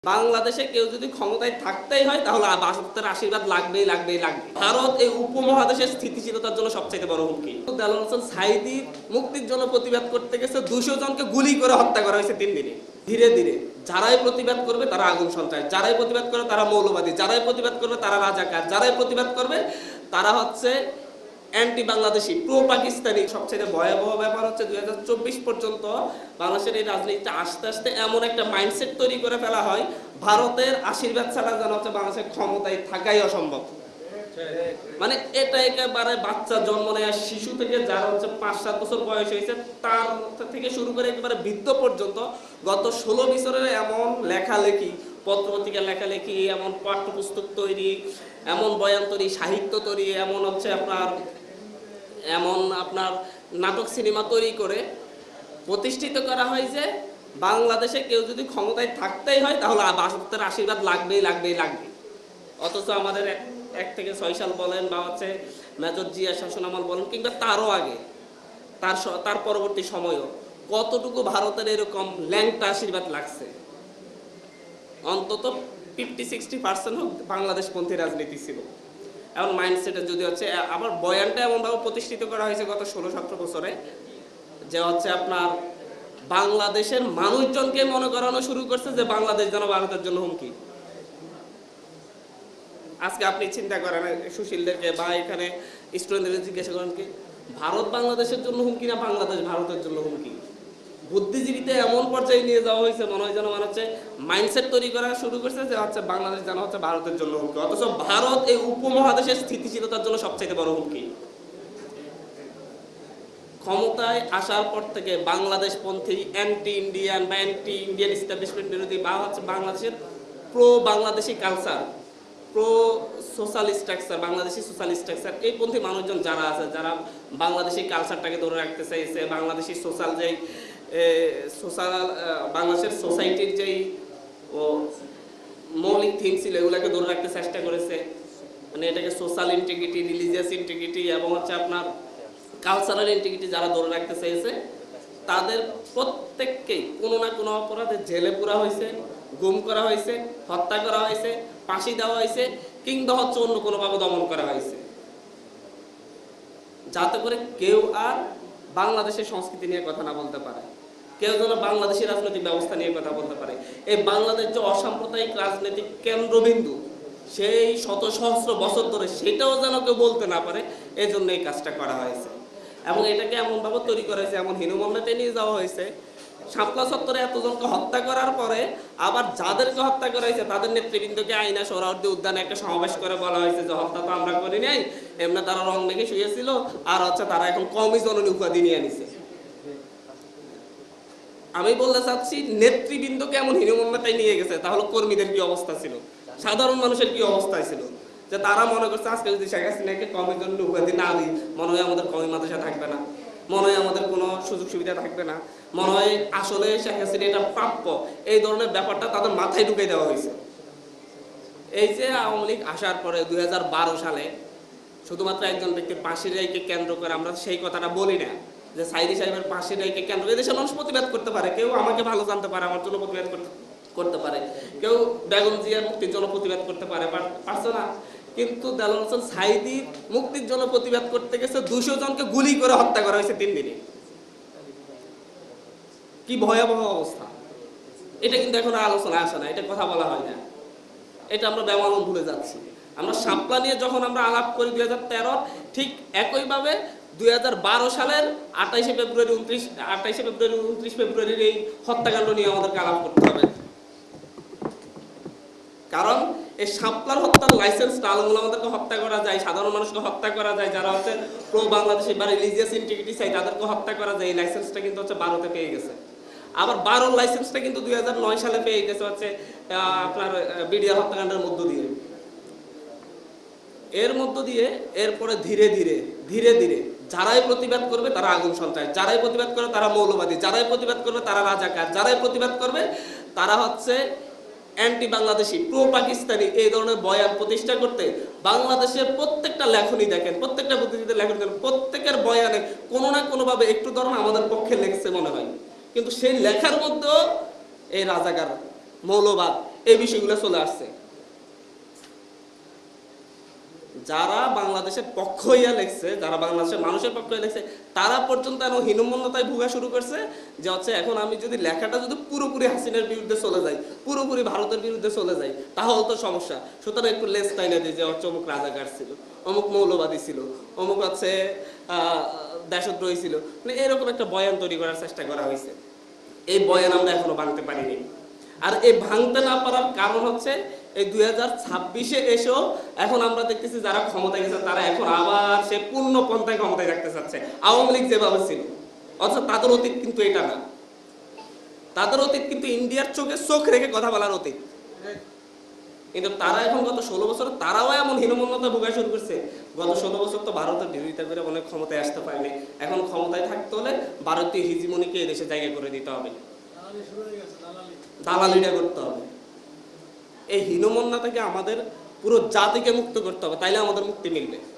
বাংলাদেশে কেউ যদি ক্ষমতায় থাকতেই হয় তাহলে বাসত্বের আশীর্বাদ লাগবেই লাগবেই লাগবে। ভারত এই উপমহাদেশের স্থিতিশীলতার জন্য সবচেয়ে বড় হুমকি। দেলোয়ার হোসেন সাঈদীর মুক্তির জন্য প্রতিবাদ করতে গেছে 200 জনকে গুলি করে হত্যা করা হয়েছে 3 দিনে। ধীরে ধীরে যারাই প্রতিবাদ করবে তারা আগুন সন্ত্রাস, যারাই প্রতিবাদ করবে তারা মৌলবাদী, যারাই প্রতিবাদ করবে তারা রাজাকার, যারাই প্রতিবাদ করবে তারা হচ্ছে অ্যান্টি বাংলাদেশি, প্রো পাকিস্তানি। সবচেয়ে ভয়াবহ ব্যাপার হচ্ছে 2024 পর্যন্ত বাংলাদেশের এই রাজনীতিতে আস্তে আস্তে এমন একটা মাইন্ডসেট তৈরি করে ফেলা হয়, ভারতের আশীর্বাদ ছাড়া যেন হচ্ছে বাংলাদেশের ক্ষমতায় থাকাই অসম্ভব। মানে এটা একেবারে বাচ্চা জন্ম নেওয়া শিশু থেকে যারা হচ্ছে 5-7 বছর বয়স হয়েছে তার থেকে শুরু করে একেবারে বৃদ্ধ পর্যন্ত গত 16 বছরের এমন লেখালেখি, পত্রপত্রিকা লেখালেখি, এমন পাঠ্যপুস্তক তৈরি, এমন বয়ান তৈরি, সাহিত্য তৈরি, এমন হচ্ছে আপনার নাটক সিনেমা তৈরি করে প্রতিষ্ঠিত করা হয় যে বাংলাদেশে কেউ যদি ক্ষমতায় থাকতেই হয় তাহলে বাসত্বের আশীর্বাদ লাগবেই লাগবেই লাগবে। অথচ আমাদের 1 থেকে 6 সাল বলেন বা হচ্ছে মেজর জিয়া শাসনামল বলেন কিংবা তারও আগে তার পরবর্তী সময়ও কতটুকু ভারতের এরকম ল্যাংটা আশীর্বাদ লাগছে। অন্তত 50-60% হোক বাংলাদেশপন্থী রাজনীতি ছিল। এমন মাইন্ডসেটে যদি হচ্ছে আবার বয়ানটা এমনভাবে প্রতিষ্ঠিত করা হয়েছে গত 16-17 বছরে যে হচ্ছে আপনার বাংলাদেশের মানুষজনকে মনে করানো শুরু করছে যে বাংলাদেশ যেন ভারতের জন্য হুমকি। আজকে আপনি চিন্তা করেন সুশীলদেরকে বা এখানে স্টুডেন্টদের জিজ্ঞাসা করেন কি ভারত বাংলাদেশের জন্য হুমকি না বাংলাদেশ ভারতের জন্য হুমকি। বুদ্ধিজীবীতে এমন পর্যায়ে নিয়ে যাওয়া হয়েছে মনে হয় যেন মানে হচ্ছে মাইন্ডসেট তৈরি করা শুরু করছে যে হচ্ছে বাংলাদেশ যেন হচ্ছে ভারতের জন্য হুমকি। অথচ ভারত এই উপমহাদেশের স্থিতিশীলতার জন্য সবচেয়ে বড় হুমকি। ক্ষমতায় আসার পর থেকে বাংলাদেশপন্থী, অ্যান্টি ইন্ডিয়ান বা অ্যান্টি ইন্ডিয়ান এস্টাবলিশমেন্ট বিরোধী বা হচ্ছে বাংলাদেশের pro Bangladeshi culture, pro socialist structure, Bangladeshi socialist structure, এই পন্থী মানুষজন যারা আছে, যারা বাংলাদেশি কালচারটাকে ধরে রাখতে চাইছে, বাংলাদেশি সোশ্যাল যেই বাংলাদেশের সোসাইটির যেই মৌলিক থিম ছিল এগুলোকে ধরে রাখতে চেষ্টা করেছে। মানে এটাকে সোশ্যাল ইন্টিগ্রিটি, রিলিজিয়াস ইন্টিগ্রিটি এবং হচ্ছে আপনার কালচারাল ইন্টিগ্রিটি যারা ধরে রাখতে চেয়েছে তাদের প্রত্যেককেই কোনো না কোনো অপরাধে জেলে পুরা হয়েছে, গুম করা হয়েছে, হত্যা করা হয়েছে, ফাঁসি দেওয়া হয়েছে কিংবা হচ্ছে অন্য কোনোভাবে দমন করা হয়েছে, যাতে করে কেউ আর বাংলাদেশের সংস্কৃতি নিয়ে কথা না বলতে পারে, কেউ যেন বাংলাদেশের রাজনৈতিক ব্যবস্থা নিয়ে কথা বলতে পারে। এই বাংলাদেশ যে অসাম্প্রদায়িক রাজনৈতিক কেন্দ্রবিন্দু সেই শত সহস্র বছর ধরে সেটাও যেন কেউ বলতে না পারে, এই জন্য এই কাজটা করা হয়েছে। এবং এটাকে এমনভাবে তৈরি করা হয়েছে, এমন হীনমন্যতে নিয়ে যাওয়া হয়েছে। শাপলা চত্বরে এতজনকে হত্যা করার পরে আবার যাদেরকে হত্যা করা হয়েছে তাদের নেতৃবৃন্দকে আইনা সোহরাওয়ার্দী উদ্যানে একটা সমাবেশ করে বলা হয়েছে যে হত্যা তো আমরা করি নাই, এমনি তারা রং মেখে শুয়েছিল আর হচ্ছে তারা এখন কমই জননী উপাধি নিয়ে নিছে। আমি বলতে চাচ্ছি নেতৃবৃন্দকে এমন হীনমন্যতায় নিয়ে গেছে, তাহলে কর্মীদের কি অবস্থা ছিল, সাধারণ মানুষের কি অবস্থায় ছিল, যে তারা মনে করছে আজকে যদি শেখ হাসিনাকে কমের জন্য উপাধি না দিই মনে হয় আমাদের কমি মাদ্রাসা থাকবে না, মনে হয় আমাদের কোনো সুযোগ সুবিধা থাকবে না, মনে হয় আসলে শেখ হাসিনা এটা প্রাপ্য, এই ধরনের ব্যাপারটা তাদের মাথায় ঢুকে দেওয়া হয়েছে। এই যে আওয়ামী লীগ আসার পরে 2012 সালে শুধুমাত্র একজন ব্যক্তির ফাঁসির রায়কে কেন্দ্র করে আমরা সেই কথাটা বলি না যে সাইদি সাহেবের ফাঁসির রায়কে কেন্দ্র করে দেশের মানুষ প্রতিবাদ করতে পারে, কেউ আমাকে ভালো জানতে পারে আমার জন্য প্রতিবাদ করতে পারে, কেউ বেগম জিয়ার মুক্তির জন্য প্রতিবাদ করতে পারে, পারছে না। কিন্তু দেলোয়ার হোসেন সাঈদীর মুক্তির জন্য প্রতিবাদ করতে গেছে 200 জনকে গুলি করে হত্যা করা হয়েছে 3 দিনে। কি ভয়াবহ অবস্থা! এটা কিন্তু এখন আলোচনা আসে না, এটা কথা বলা হয় না, এটা আমরা ব্যবহার ভুলে যাচ্ছি। আমরা শাপলা নিয়ে যখন আমরা আলাপ করি 2013, ঠিক একইভাবে 2012 সালের 28 ফেব্রুয়ারি 29 ফেব্রুয়ারির এই হত্যাকাণ্ড নিয়ে আমাদেরকে আলাপ করতে হবে। কারণ এই শাপলার হত্যার লাইসেন্সটা আলমুল আমাদেরকে হত্যা করা যায়, সাধারণ মানুষকে হত্যা করা যায়, যারা হচ্ছে প্রো বাংলাদেশি বা রিলিজিয়াস ইন্টিগ্রিটি চাই তাদেরকে হত্যা করা যায়। এই লাইসেন্সটা কিন্তু হচ্ছে ভারতে পেয়ে গেছে। আবার 12 লাইসেন্সটা কিন্তু 2009 সালে পেয়ে গেছে হচ্ছে আপনার বিডিআর হত্যাকাণ্ডের মধ্য দিয়ে। এর মধ্য দিয়ে এরপরে ধীরে ধীরে যারাই প্রতিবাদ করবে তারা আগুন সন্ত্রাস, যারাই প্রতিবাদ করবে তারা মৌলবাদী, যারাই প্রতিবাদ করবে তারা রাজাকার, যারাই প্রতিবাদ করবে তারা হচ্ছে অ্যান্টি বাংলাদেশি, প্রো পাকিস্তানি, এই ধরনের বয়ান প্রতিষ্ঠা করতে বাংলাদেশের প্রত্যেকটা লেখনী দেখেন, প্রত্যেকটা বুদ্ধিজীবীদের লেখনী দেখেন, প্রত্যেকের বয়ানে কোনো না কোনোভাবে একটু ধরুন আমাদের পক্ষে লেখছে মনে হয়, কিন্তু সেই লেখার মধ্যেও এই রাজাকার, মৌলবাদ, এই বিষয়গুলো চলে আসছে। যারা বাংলাদেশের পক্ষ হইয়া লেখছে, যারা বাংলাদেশের মানুষের পক্ষ হইয়া লেখছে, তারা পর্যন্ত এখন হীনমন্যতায় ভোগা শুরু করছে যে হচ্ছে এখন আমি যদি লেখাটা যদি পুরোপুরি হাসিনার বিরুদ্ধে চলে যাই, পুরোপুরি ভারতের বিরুদ্ধে চলে যাই, তাহলে তো সমস্যা। সুতরাং একটু লেস টাইনা দিই যে হচ্ছে অমুক রাজাকার ছিল, অমুক মৌলবাদী ছিল, অমুক হচ্ছে দেশদ্রোহী ছিল, মানে এরকম একটা বয়ান তৈরি করার চেষ্টা করা হয়েছে। এই বয়ান আমরা এখনো ভাঙতে পারিনি। আর এই ভাঙতে না পারার কারণ হচ্ছে এই 2026-এ এসেও এখন আমরা দেখতেছি যারা ক্ষমতায় গেছে তারা এখন আবার সে পূর্ণ পন্থায় ক্ষমতায় রাখতে চাচ্ছে, আওয়ামী লীগ যেভাবে ছিল। অথচ তাদের অতীত কিন্তু এটা না, তাদের অতীত কিন্তু ইন্ডিয়ার চোখে চোখ রেখে কথা বলার অতীত। কিন্তু তারা এখন গত 16 বছর তারাও এমন হীনমন্যতা ভোগা শুরু করছে। গত 16 বছর তো ভারতের বিরোধিতা করে অনেক ক্ষমতায় আসতে পারেনি। এখন ক্ষমতায় থাকতে হলে ভারতীয় হিজিমনিকে এদেশে জায়গা করে দিতে হবে, দালালিটা করতে হবে। এই হীনমন্যতা থেকে আমাদের পুরো জাতিকে মুক্ত করতে হবে, তাইলে আমাদের মুক্তি মিলবে।